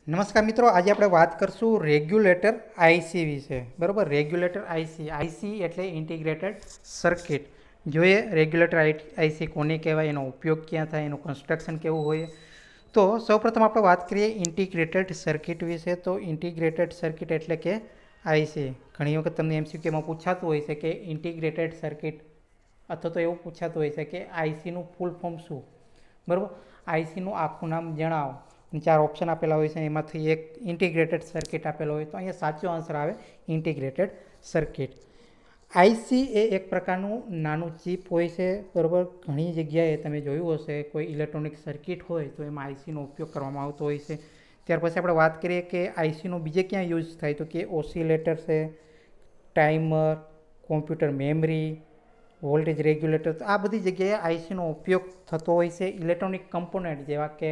નમસ્કાર મિત્રો, આજે આપણે વાત કરશું રેગ્યુલેટર આઈસી વિશે. બરાબર, રેગ્યુલેટર આઈસી એટલે ઇન્ટિગ્રેટેડ સર્કિટ. જોઈએ રેગ્યુલેટર આઈસી કોને કહેવાય, એનો ઉપયોગ ક્યાં થાય, એનું કન્સ્ટ્રક્શન કેવું હોય. તો સૌપ્રથમ આપણે વાત કરીએ ઇન્ટિગ્રેટેડ સર્કિટ વિશે. તો ઇન્ટિગ્રેટેડ સર્કિટ એટલે કે આઈસી. ઘણી વખત તમને એમસીક્યુમાં પૂછાતું હોય છે કે ઇન્ટિગ્રેટેડ સર્કિટ, અથવા તો એવું પૂછાતું હોય છે કે આઈસીનું ફૂલ ફોર્મ શું. બરાબર, આઈસીનું આખું નામ જણાવો. 4 ઓપ્શન આપેલા હોય છે, એમાંથી એક ઇન્ટિગ્રેટેડ સર્કિટ આપેલો હોય. તો અહીંયા સાચો આન્સર આવે ઇન્ટિગ્રેટેડ સર્કિટ. આઈસી એ એક પ્રકારનું નાનું ચિપ હોય છે. બરાબર, ઘણી જગ્યાએ તમે જોયું હશે કોઈ ઇલેક્ટ્રોનિક સર્કિટ હોય તો એમાં આઈસીનો ઉપયોગ કરવામાં આવતો હોય છે. ત્યાર પછી આપણે વાત કરીએ કે આઈસીનો બીજે ક્યાં યુઝ થાય, તો કે ઓસિલેટર છે, timer, computer memory, voltage regulator. તો આ બધી જગ્યાએ આઈસીનો ઉપયોગ થતો હોય છે. ઇલેક્ટ્રોનિક કમ્પોનન્ટ જેવા કે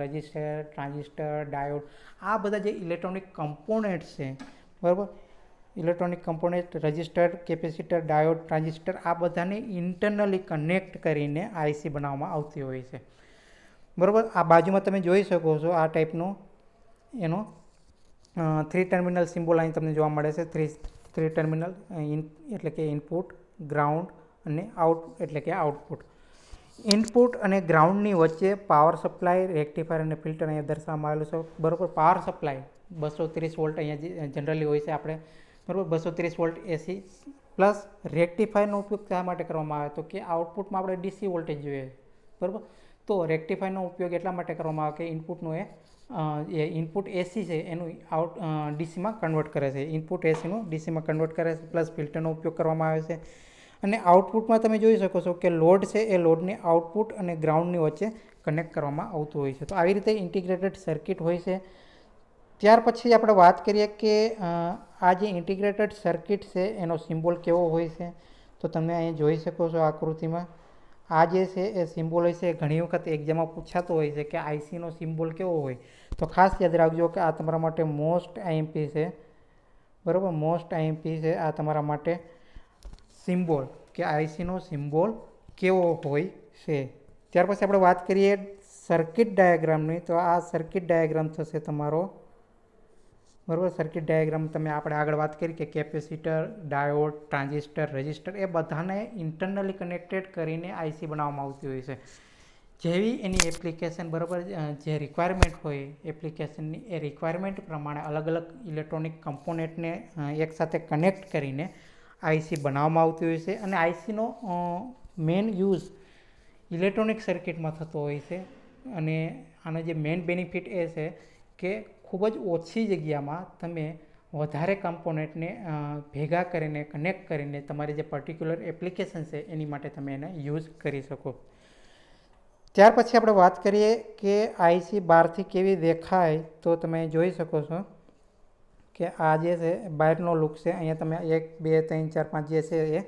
રજિસ્ટર, ટ્રાન્ઝિસ્ટર, ડાયોડ, આ બધા જે ઇલેક્ટ્રોનિક કમ્પોનન્ટ છે, બરાબર, electronic component, register, capacitor, diode, transistor, આ બધાને ઇન્ટરનલી કનેક્ટ કરીને આઈસી બનાવવામાં આવતી હોય છે. બરાબર, આ બાજુમાં તમે જોઈ શકો છો આ ટાઈપનો એનો 3 ટર્મિનલ સિમ્બોલ અહીં તમને જોવા મળે છે. થ્રી ટર્મિનલ એટલે કે ઇનપુટ, ગ્રાઉન્ડ અને આઉટ એટલે કે આઉટપુટ. ઇનપુટ અને ગ્રાઉન્ડની વચ્ચે પાવર સપ્લાય, રેક્ટિફાયર અને ફિલ્ટર અહીંયા દર્શાવવામાં આવેલું છે. બરાબર, પાવર સપ્લાય 230 વોલ્ટ અહીંયા જનરલી હોય છે આપણે. બરાબર, 230 વોલ્ટ એસી પ્લસ રેક્ટિફાયરનો ઉપયોગ શા માટે કરવામાં આવે, તો કે આઉટપુટમાં આપણે ડીસી વોલ્ટેજ જોઈએ. બરાબર, તો રેક્ટિફાયરનો ઉપયોગ એટલા માટે કરવામાં આવે કે ઇનપુટનું એ ઇનપુટ એસી છે એનું ડીસીમાં કન્વર્ટ કરે છે. ઇનપુટ એસીનું ડીસીમાં કન્વર્ટ કરે છે. પ્લસ ફિલ્ટરનો ઉપયોગ કરવામાં આવે છે. અને આઉટપુટમાં તમે જોઈ શકો છો કે લોડ છે એ લોડને આઉટપુટ અને ગ્રાઉન્ડની વચ્ચે કનેક્ટ કરવામાં આવતું હોય છે. તો આવી રીતે ઇન્ટિગ્રેટેડ સર્કિટ હોય છે. ત્યાર પછી આપણે વાત કરીએ કે આ જે ઇન્ટિગ્રેટેડ સર્કિટ છે એનો સિમ્બોલ કેવો હોય છે. તો તમે અહીં જોઈ શકો છો આકૃતિમાં. આ જે છે એ સિમ્બોલ હોય છે, ઘણી વખત એક્ઝામમાં પૂછાતો હોય છે કે આઈસીનો સિમ્બોલ કેવો હોય. તો ખાસ યાદ રાખજો કે આ તમારા માટે મોસ્ટ આઈએમપી છે. બરાબર, મોસ્ટ આઈએમપી છે આ તમારા માટે સિમ્બોલ, કે આઈસીનો સિમ્બોલ કેવો હોય છે. ત્યાર પછી આપણે વાત કરીએ સર્કિટ ડાયાગ્રામની. તો આ સર્કિટ ડાયાગ્રામ થશે તમારો. બરાબર, સર્કિટ ડાયાગ્રામ તમે આપણે આગળ વાત કરી કે કેપેસિટર, ડાયોડ, ટ્રાન્ઝિસ્ટર, રજિસ્ટર, એ બધાને ઇન્ટરનલી કનેક્ટેડ કરીને આઈસી બનાવવામાં આવતી હોય છે. જેવી એની એપ્લિકેશન, બરાબર, જે રિક્વાયરમેન્ટ હોય એપ્લિકેશનની, એ રિક્વાયરમેન્ટ પ્રમાણે અલગ અલગ ઇલેક્ટ્રોનિક કમ્પોનેન્ટને એકસાથે કનેક્ટ કરીને આઈસી બનાવવામાં આવતી હોય છે. અને આઈસીનો મેઇન યુઝ ઇલેક્ટ્રોનિક સર્કિટમાં થતો હોય છે. અને આનો જે મેઇન બેનિફિટ એ છે કે ખૂબ જ ઓછી જગ્યામાં તમે વધારે કમ્પોનેન્ટને ભેગા કરીને કનેક્ટ કરીને તમારી જે પર્ટિક્યુલર એપ્લિકેશન છે એની માટે તમે એને યુઝ કરી શકો. ત્યાર પછી આપણે વાત કરીએ કે આઈસી બહારથી કેવી દેખાય. તો તમે જોઈ શકો છો કે આ જે છે બહારનો લુક છે. અહીંયા તમે 1 2 3 4 5 જે છે એ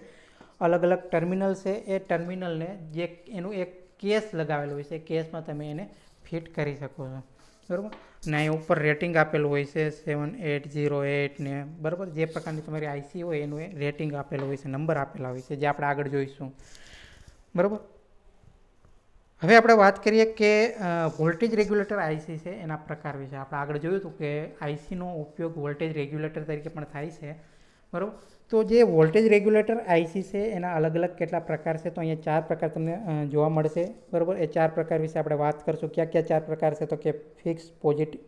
અલગ અલગ ટર્મિનલ છે. એ ટર્મિનલને જે એનું એક કેસ લગાવેલું હોય છે, કેસમાં તમે એને ફિટ કરી શકો છો. બરાબર, ને અહીં ઉપર રેટિંગ આપેલું હોય છે 7808 ને. બરાબર, જે પ્રકારની તમારી આઈસી હોય એનું એ રેટિંગ આપેલું હોય છે, નંબર આપેલા હોય છે, જે આપણે આગળ જોઈશું. બરાબર, હવે આપણે વાત કરીએ કે વોલ્ટેજ રેગ્યુલેટર આઈસી છે એના પ્રકાર વિશે. આપણે આગળ જોયું હતું કે આઈસીનો ઉપયોગ વોલ્ટેજ રેગ્યુલેટર તરીકે પણ થાય છે. બરાબર, તો જે વોલ્ટેજ રેગ્યુલેટર આઈસી છે એના અલગ અલગ કેટલા પ્રકાર છે. તો અહીંયા 4 પ્રકાર તમને જોવા મળશે. બરાબર, એ 4 પ્રકાર વિશે આપણે વાત કરશું. ક્યાં ક્યાં 4 પ્રકાર છે, તો કે ફિક્સ પોઝિટિવ,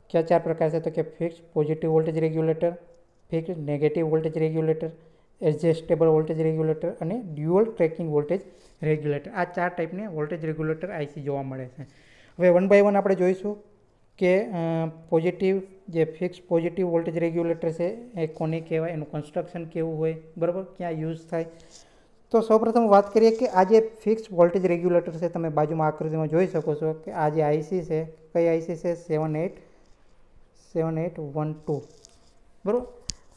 ક્યાં 4 પ્રકાર છે, તો કે fix positive voltage regulator, fix negative voltage regulator, adjustable voltage regulator અને ડ્યુઅલ ટ્રેકિંગ વોલ્ટેજ રેગ્યુલેટર. આ 4 ટાઈપની વોલ્ટેજ રેગ્યુલેટર આઈસી જોવા મળે છે. હવે 1 બાય 1 આપણે જોઈશું કે પોઝિટિવ, જે ફિક્સ પોઝિટિવ વોલ્ટેજ રેગ્યુલેટર છે એ કોને કહેવાય, એનું કન્સ્ટ્રક્શન કેવું હોય, બરાબર, ક્યાં યુઝ થાય. તો સૌપ્રથમ વાત કરીએ કે આ જે ફિક્સ વોલ્ટેજ રેગ્યુલેટર છે, તમે બાજુમાં આકૃતિમાં જોઈ શકો છો કે આ જે આઈસી છે, કઈ આઈસી છે, 7812. બરાબર,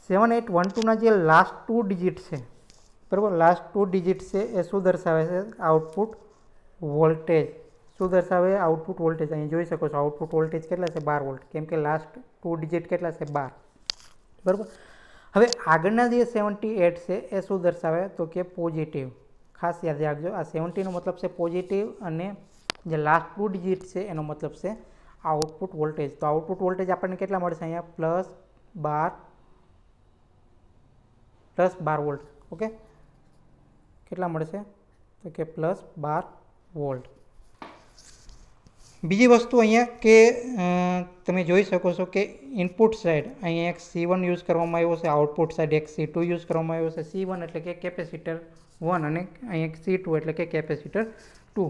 7812ના જે લાસ્ટ 2 ડિજિટ છે, બરાબર, લાસ્ટ 2 ડિજિટ છે એ શું દર્શાવે છે, આઉટપુટ વોલ્ટેજ. શું દર્શાવે, આઉટપુટ વોલ્ટેજ. અહીં જોઈ શકો છો આઉટપુટ વોલ્ટેજ કેટલા છે, 12 વોલ્ટ, કેમ કે લાસ્ટ 2 ડિજિટ કેટલા છે, 12. બરાબર, હવે આગળના જે 78 છે એ શું દર્શાવે, તો કે પોઝિટિવ. ખાસ યાદ રાખજો, આ 70નો મતલબ છે પોઝિટિવ અને જે લાસ્ટ 2 ડિજિટ છે એનો મતલબ છે આઉટપુટ વોલ્ટેજ. તો આઉટપુટ વોલ્ટેજ આપણને કેટલા મળશે અહીંયા? +12 વોલ્ટ. ઓકે, કેટલા મળશે? તો કે +12 વોલ્ટ. બીજી વસ્તુ અહીંયા કે તમે જોઈ શકો છો કે ઇનપુટ સાઇડ અહીંયા એક C1 યુઝ કરવામાં આવ્યો છે, આઉટપુટ સાઇડ એક C2 યુઝ કરવામાં આવ્યો છે. C1 એટલે કે કેપેસિટર 1 અને અહીંયા C2 એટલે કે કેપેસિટર 2.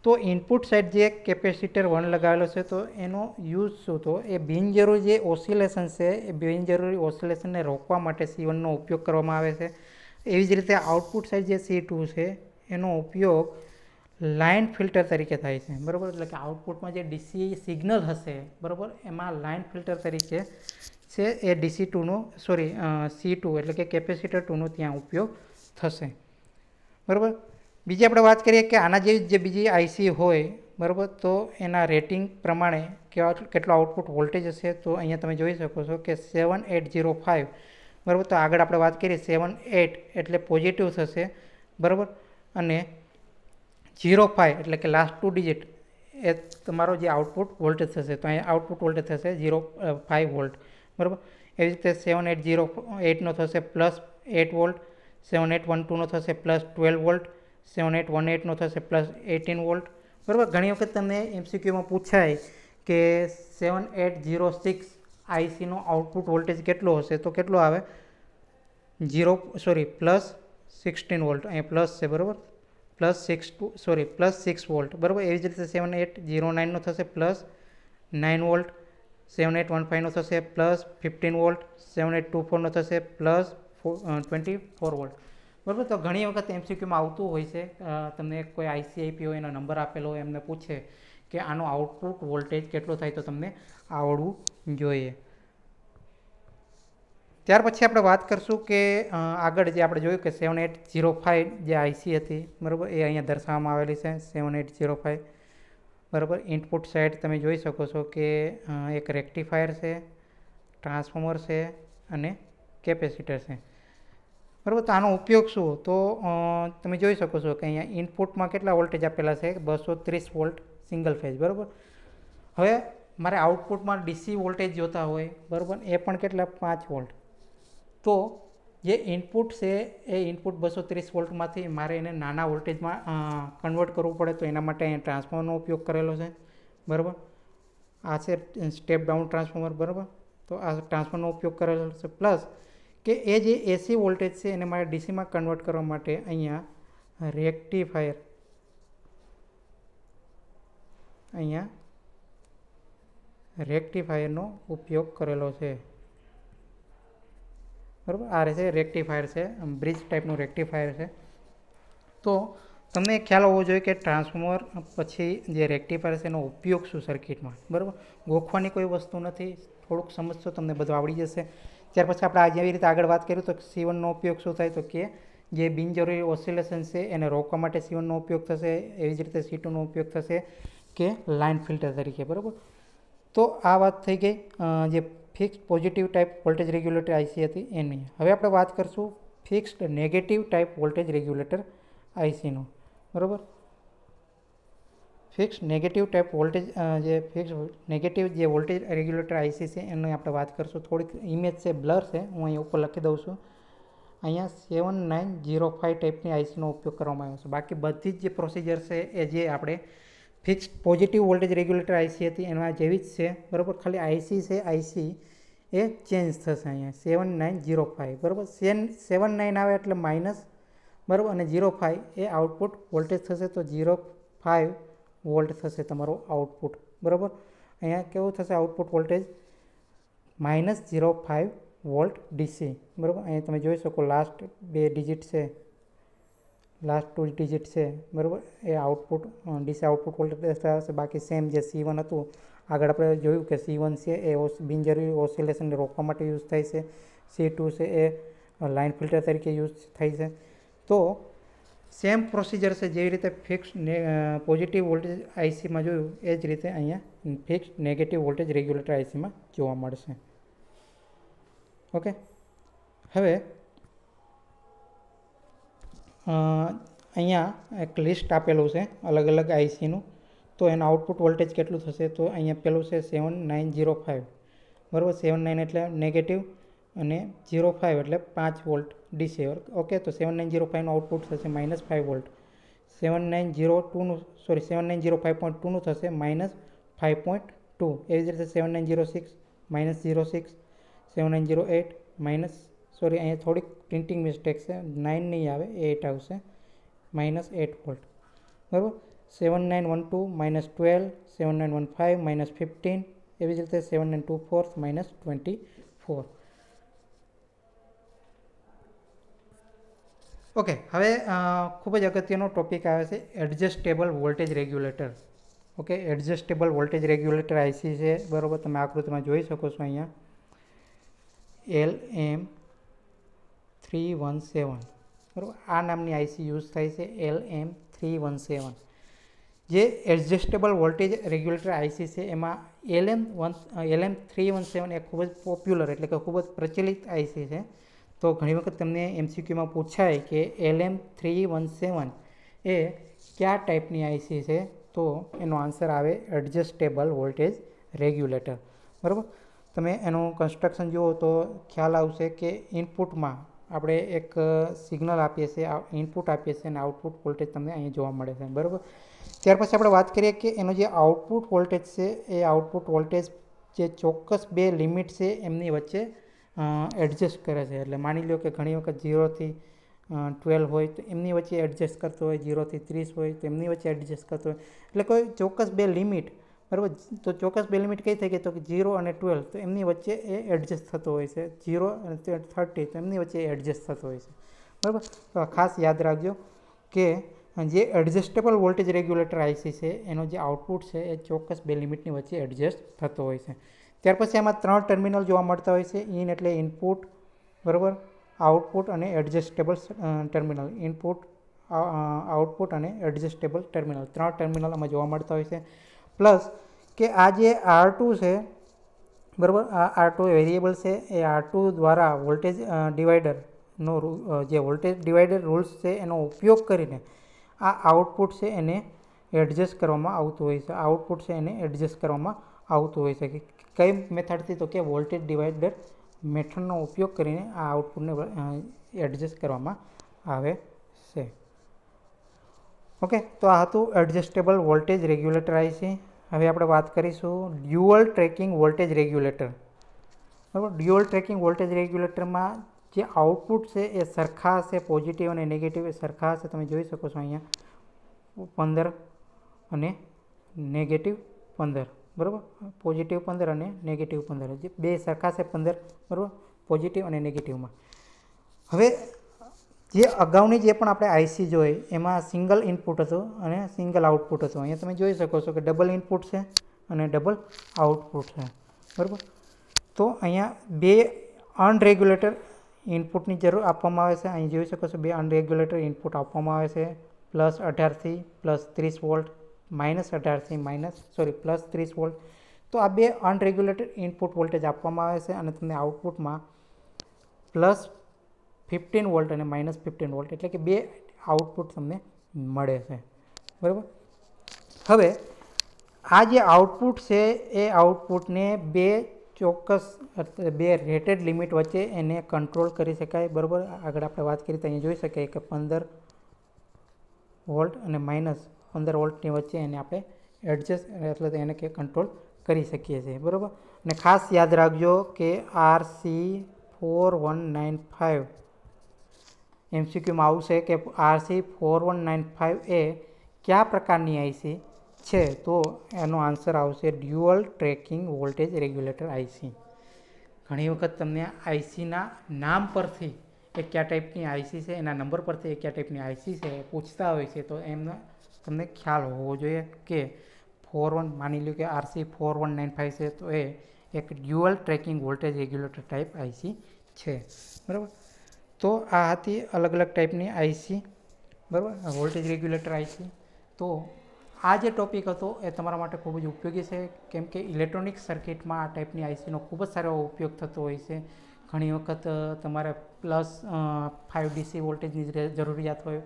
તો ઇનપુટ સાઇડ જે કેપેસિટર 1 લગાવેલો છે તો એનો યુઝ શું? તો એ બિનજરૂરી જે ઓસિલેશન છે એ બિનજરૂરી ઓસિલેશનને રોકવા માટે C1નો ઉપયોગ કરવામાં આવે છે. એવી જ રીતે આઉટપુટ સાઇડ જે C2 છે એનો ઉપયોગ લાઇન ફિલ્ટર તરીકે થાય છે, બરાબર. એટલે કે આઉટપુટમાં જે ડીસી સિગ્નલ હશે, બરાબર, એમાં લાઇન ફિલ્ટર તરીકે છે એ C2 એટલે કે કેપેસિટર 2નો ત્યાં ઉપયોગ થશે, બરાબર. બીજી આપણે વાત કરીએ કે આના જેવી જે બીજી આઈસી હોય, બરાબર, તો એના રેટિંગ પ્રમાણે કેટલો આઉટપુટ વોલ્ટેજ હશે. તો અહીંયા તમે જોઈ શકો છો કે 7805, બરાબર. તો આગળ આપણે વાત કરીએ 78 એટલે પોઝિટિવ થશે, બરાબર, અને 05 એટલે કે લાસ્ટ 2 ડિજિટ એ તમારો જે આઉટપુટ વોલ્ટેજ થશે. તો અહીંયા આઉટપુટ વોલ્ટેજ થશે 05 વોલ્ટ, બરાબર. એવી રીતે 7808નો થશે +8 વોલ્ટ, 7812નો થશે +12 વોલ્ટ, 7818નો થશે +18 વોલ્ટ, બરાબર. ઘણી વખત તમને MCQમાં પૂછાય કે 7806 આઈસીનો આઉટપુટ વોલ્ટેજ કેટલો હશે? તો કેટલો આવે? +16 વોલ્ટ. અહીંયા પ્લસ છે, બરાબર, +6 વોલ્ટ, બરાબર. એવી જ રીતે 7809નો થશે +9 વોલ્ટ, 7815નો થશે +15 વોલ્ટ, 7824નો થશે +24 વોલ્ટ, બરાબર. તો ઘણી વખત MCQમાં આવતું હોય છે, તમને કોઈ આઈસી આપી હોય, એનો નંબર આપેલો હોય, એમને પૂછે કે આનો આઉટપુટ વોલ્ટેજ કેટલો થાય, તો તમને આવડવું જોઈએ. ત્યાર પછી આપણે વાત કરશું કે આગળ જે આપણે જોયું કે 7805 જે આઈસી હતી, બરાબર, એ અહીંયા દર્શાવવામાં આવેલી છે 7805, બરાબર. ઇનપુટ સાઇડ તમે જોઈ શકો છો કે એક રેક્ટિફાયર છે, ટ્રાન્સફોર્મર છે અને કેપેસિટર છે, બરાબર. તો આનો ઉપયોગ શું? તો તમે જોઈ શકો છો કે અહીંયા ઇનપુટમાં કેટલા વોલ્ટેજ આપેલા છે? 230 વોલ્ટ સિંગલ ફેઝ, બરાબર. હવે મારે આઉટપુટમાં ડીસી વોલ્ટેજ જોતા હોય, બરાબર, એ પણ કેટલા? 5 વોલ્ટ. તો જે ઇનપુટ છે એ ઇનપુટ 230 વોલ્ટમાંથી મારે એને નાના વોલ્ટેજમાં કન્વર્ટ કરવું પડે. તો એના માટે અહીંયા ટ્રાન્સફોર્મરનો ઉપયોગ કરેલો છે, બરાબર. આ છે સ્ટેપ ડાઉન ટ્રાન્સફોર્મર, બરાબર. તો આ ટ્રાન્સફોર્મરનો ઉપયોગ કરેલો છે. પ્લસ કે એ જે એસી વોલ્ટેજ છે એને મારે ડીસીમાં કન્વર્ટ કરવા માટે અહીંયા રેક્ટિફાયરનો ઉપયોગ કરેલો છે, બરાબર. આ છે રેક્ટિફાયર છે, બ્રિજ ટાઈપનું રેક્ટિફાયર છે. તો તમને ખ્યાલ હોવો જોઈએ કે ટ્રાન્સફોર્મર પછી જે રેક્ટિફાયર છે એનો ઉપયોગ શું સર્કિટમાં, બરાબર. ગોખવાની કોઈ વસ્તુ નથી, થોડુંક સમજશો તમને બધું આવડી જશે. ત્યાર પછી આપણે આ જેવી રીતે આગળ વાત કરીએ તો C1નો ઉપયોગ શું થાય? તો કે જે બિનજરૂરી ઓસિલેશન છે એને રોકવા માટે C1નો ઉપયોગ થશે. એવી જ રીતે C2નો ઉપયોગ થશે કે લાઇન ફિલ્ટર તરીકે, બરાબર. તો આ વાત થઈ ગઈ જે fixed positive type voltage regulator IC હતી એની. હવે આપણે વાત કરશું fixed negative type voltage regulator આઈસીનો, બરાબર. ફિક્સ્ડ નેગેટિવ ટાઈપ વોલ્ટેજ જે વોલ્ટેજ રેગ્યુલેટર આઈસી છે એની આપણે વાત કરશું. થોડીક ઇમેજ છે બ્લર છે, હું અહીંયા ઉપર લખી દઉં છું. અહીંયા 7905 ટાઈપની આઈસીનો ઉપયોગ કરવામાં આવ્યો છે. બાકી બધી જ જે પ્રોસિજર છે એ જે આપણે fixed positive voltage regulator IC હતી એના જેવી જ છે, બરાબર. ખાલી આઈસી છે, આઈસી એ ચેન્જ થશે અહીંયા 7905, બરાબર. 79 આવે એટલે માઇનસ, બરાબર, અને 05 એ આઉટપુટ વોલ્ટેજ થશે. તો 05 વોલ્ટ થશે તમારો આઉટપુટ, બરાબર. અહીંયા કેવું થશે આઉટપુટ વોલ્ટેજ? -05 વોલ્ટ ડીસી, બરાબર. અહીંયા તમે જોઈ શકો લાસ્ટ 2 ડિજિટ છે, લાસ્ટ 2 ડિજિટ છે, બરાબર. એ આઉટપુટ ડીસી આઉટપુટ વોલ્ટેજ દર્શાવશે. બાકી સેમ જે C1 હતું આગળ આપણે જોયું કે C1 છે એ બિનજરૂરી ઓસિલેશનને રોકવા માટે યુઝ થાય છે. C2 છે એ લાઇન ફિલ્ટર તરીકે યુઝ થાય છે. તો સેમ પ્રોસિજર છે જેવી રીતે ફિક્સ્ડ પોઝિટિવ વોલ્ટેજ આઈસીમાં જોયું એ જ રીતે અહીંયા ફિક્સ્ડ નેગેટિવ વોલ્ટેજ રેગ્યુલેટર આઈસીમાં જોવા મળશે. ઓકે, હવે અહીંયા એક લિસ્ટ આપેલું છે અલગ અલગ આઈસીનું. તો એનું આઉટપુટ વોલ્ટેજ કેટલું થશે? તો અહીંયા પેલું છે 7905, બરાબર. 79 એટલે નેગેટિવ અને 05 એટલે 5 વોલ્ટ ડીસી. ઓકે, તો 7905નું આઉટપુટ થશે -5 વોલ્ટ. 7902નું 7905.2નું થશે -5.2. એવી જ રીતે 7906 -06, 7908 અહીંયા થોડીક પ્રિન્ટિંગ મિસ્ટેક છે, 9 નહીં આવે, 8 આવશે, -8 વોલ્ટ, બરાબર. 7912 -12, 7915 -15, એવી જ રીતે 7924 -24. ઓકે, હવે ખૂબ જ અગત્યનો ટોપિક આવે છે adjustable voltage regulator. Okay, adjustable voltage regulator IC છે, બરાબર. તમે આકૃતિમાં જોઈ શકો છો અહીંયા LM317, બરાબર. આ નામની આઈસી યુઝ થાય છે, LM317. જે એડજસ્ટેબલ વોલ્ટેજ રેગ્યુલેટર આઈસી છે એમાં LM317 એ ખૂબ જ પોપ્યુલર એટલે કે ખૂબ જ પ્રચલિત આઈસી છે. તો ઘણી વખત તમને MCQમાં પૂછાય કે LM317 એ કયા ટાઈપની આઈસી છે? તો એનો આન્સર આવે એડજસ્ટેબલ વોલ્ટેજ રેગ્યુલેટર, બરાબર. તમે એનું કન્સ્ટ્રક્શન જુઓ તો ખ્યાલ આવશે કે ઇનપુટમાં આપણે એક સિગ્નલ આપીએ છીએ, ઇનપુટ આપીએ છીએ અને આઉટપુટ વોલ્ટેજ તમને અહીં જોવા મળે છે, બરાબર. ત્યાર પછી આપણે વાત કરીએ કે એનો જે આઉટપુટ વોલ્ટેજ છે એ આઉટપુટ વોલ્ટેજ જે ચોક્કસ બે લિમિટ છે એમની વચ્ચે એડજસ્ટ કરે છે. એટલે માની લો કે ઘણી વખત 0 થી 12 હોય તો એમની વચ્ચે એડજસ્ટ કરતો હોય, 0 થી 30 હોય તો એમની વચ્ચે એડજસ્ટ કરતો હોય. એટલે કોઈ ચોક્કસ બે લિમિટ, બરાબર. તો ચોક્કસ બે લિમિટ કઈ થઈ ગઈ? તો 0 અને 12 તો એમની વચ્ચે એ એડજસ્ટ થતો હોય છે. 0 અને 30 તો એમની વચ્ચે એડજસ્ટ થતો હોય છે, બરાબર. તો ખાસ યાદ રાખજો કે જે એડજસ્ટેબલ વોલ્ટેજ રેગ્યુલેટર આઈસી છે એનો જે આઉટપુટ છે એ ચોક્કસ બે લિમિટની વચ્ચે એડજસ્ટ થતો હોય છે. ત્યાર પછી એમાં 3 ટર્મિનલ જોવા મળતા હોય છે. ઇન એટલે ઇનપુટ, બરાબર, આઉટપુટ અને એડજસ્ટેબલ ટર્મિનલ. ઇનપુટ, આઉટપુટ અને એડજસ્ટેબલ ટર્મિનલ, 3 ટર્મિનલ આમાં જોવા મળતા હોય છે. પ્લસ કે આ જે R2 છે, બરાબર, આ R2 વેરિયેબલ છે, એ R2 દ્વારા વોલ્ટેજ ડિવાઈડરનો જે વોલ્ટેજ ડિવાઈડર રૂલ્સ છે એનો ઉપયોગ કરીને આ આઉટપુટ છે એને એડજસ્ટ કરવામાં આવતું હોય છે. આઉટપુટ છે એને એડજસ્ટ કરવામાં આવતું હોય છે. કઈ મેથડથી? તો કે વોલ્ટેજ ડિવાઈડર મેથડનો ઉપયોગ કરીને આ આઉટપુટને એડજસ્ટ કરવામાં આવે છે. ઓકે, તો આ હતું એડજસ્ટેબલ વોલ્ટેજ રેગ્યુલેટર આઈસી. હવે આપણે વાત કરીશું ડ્યુઅલ ટ્રેકિંગ વોલ્ટેજ રેગ્યુલેટર, બરાબર. ડ્યુઅલ ટ્રેકિંગ વોલ્ટેજ રેગ્યુલેટરમાં જે આઉટપુટ છે એ સરખા હશે, પોઝિટિવ અને નેગેટિવ એ સરખા હશે. તમે જોઈ શકો છો અહીંયા 15 અને -15, બરાબર. પોઝિટિવ 15 અને નેગેટિવ 15, જે બે સરખા છે 15, બરાબર, પોઝિટિવ અને નેગેટિવમાં. હવે જે અગાઉની જે પણ આપણે આઈસી જોઈ એમાં સિંગલ ઇનપુટ હતું અને સિંગલ આઉટપુટ હતું. અહીંયા તમે જોઈ શકો છો કે ડબલ ઇનપુટ છે અને ડબલ આઉટપુટ છે, બરાબર. તો અહીંયા બે અનરેગ્યુલેટર ઇનપુટની જરૂર આપવામાં આવે છે. અહીં જોઈ શકો છો બે અનરેગ્યુલેટર ઇનપુટ આપવામાં આવે છે, +18 થી +30 વોલ્ટ, -18 થી +30 વોલ્ટ. તો આ બે અનરેગ્યુલેટર ઇનપુટ વોલ્ટેજ આપવામાં આવે છે અને તમને આઉટપુટમાં +15 વોલ્ટ અને -15 વોલ્ટ એટલે કે બે આઉટપુટ તમને મળે છે, બરાબર. હવે આ જે આઉટપુટ છે એ આઉટપુટને બે ચોક્કસ બે રેટેડ લિમિટ વચ્ચે એને કંટ્રોલ કરી શકાય, બરાબર. આગળ આપણે વાત કરીએ તો અહીંયા જોઈ શકાય કે 15 વોલ્ટ અને -15 વોલ્ટની વચ્ચે એને આપણે એડજસ્ટ એટલે એને કે કંટ્રોલ કરી શકીએ છીએ, બરાબર. અને ખાસ યાદ રાખજો કે RC4195 MCQમાં આવશે કે RC4195 એ કયા પ્રકારની આઈસી છે? તો એનો આન્સર આવશે dual tracking voltage regulator IC. ઘણી વખત તમને આઈસીના નામ પરથી એ કયા ટાઈપની આઈસી છે, એના નંબર પરથી એ કયા ટાઈપની આઈસી છે એ પૂછતા હોય છે. તો એમને તમને ખ્યાલ હોવો જોઈએ કે 41 માની લો કે RC4195 છે તો એ એક dual tracking voltage regulator type IC છે, બરાબર. તો આ હતી અલગ અલગ ટાઈપની આઈસી, બરાબર, વોલ્ટેજ રેગ્યુલેટર આઈસી. તો આ જે ટોપિક હતો એ તમારા માટે ખૂબ જ ઉપયોગી છે, કેમ કે ઇલેક્ટ્રોનિક સર્કિટમાં આ ટાઈપની આઈસીનો ખૂબ જ સારો ઉપયોગ થતો હોય છે. ઘણી વખત તમારે +5 DC વોલ્ટેજની જરૂરિયાત હોય,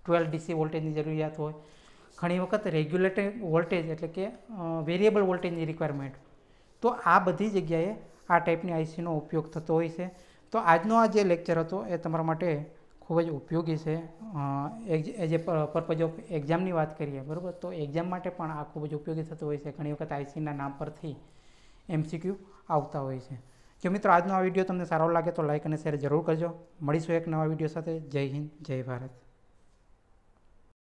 +12 DC વોલ્ટેજની જરૂરિયાત હોય. ઘણી વખત રેગ્યુલેટિંગ વોલ્ટેજ એટલે કે વેરિયેબલ વોલ્ટેજની રિક્વાયરમેન્ટ, તો આ બધી જગ્યાએ આ ટાઈપની આઈસીનો ઉપયોગ થતો હોય છે. તો આજનો આ જે લેક્ચર હતો એ તમારા માટે ખૂબ જ ઉપયોગી છે. એઝ એ પર્પઝ ઓફ એક્ઝામની વાત કરીએ, બરાબર, તો એક્ઝામ માટે પણ આ ખૂબ જ ઉપયોગી થતું હોય છે. ઘણી વખત આઈસીના નામ પરથી MCQ આવતા હોય છે. જો મિત્રો આજનો આ વિડીયો તમને સારો લાગે તો લાઇક અને શેર જરૂર કરજો. મળીશું એક નવા વિડીયો સાથે. જય હિન્દ, જય ભારત.